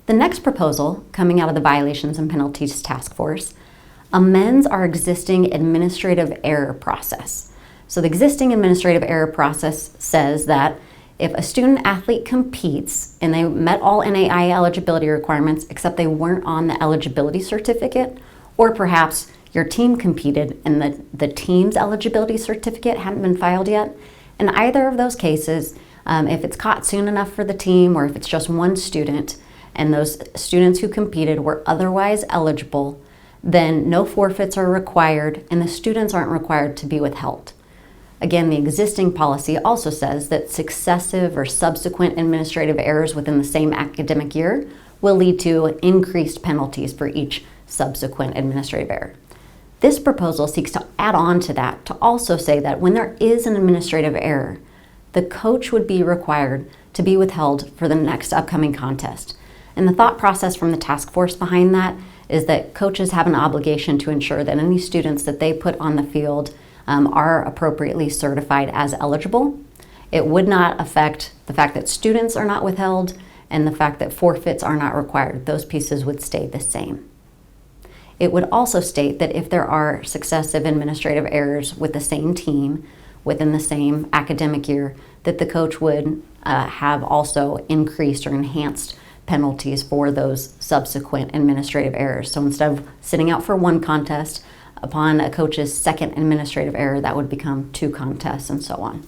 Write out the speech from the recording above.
The next proposal, coming out of the Violations and Penalties Task Force, amends our existing administrative error process. So the existing administrative error process says that if a student athlete competes and they met all NAIA eligibility requirements except they weren't on the eligibility certificate, or perhaps your team competed and the team's eligibility certificate hadn't been filed yet, in either of those cases, if it's caught soon enough for the team or if it's just one student and those students who competed were otherwise eligible, then no forfeits are required and the students aren't required to be withheld. Again, the existing policy also says that successive or subsequent administrative errors within the same academic year will lead to increased penalties for each subsequent administrative error. This proposal seeks to add on to that to also say that when there is an administrative error, the coach would be required to be withheld for the next upcoming contest. And the thought process from the task force behind that is that coaches have an obligation to ensure that any students that they put on the field are appropriately certified as eligible. It would not affect the fact that students are not withheld and the fact that forfeits are not required. Those pieces would stay the same. It would also state that if there are successive administrative errors with the same team within the same academic year, that the coach would have also increased or enhanced penalties for those subsequent administrative errors. So instead of sitting out for one contest, upon a coach's second administrative error, that would become 2 contests and so on.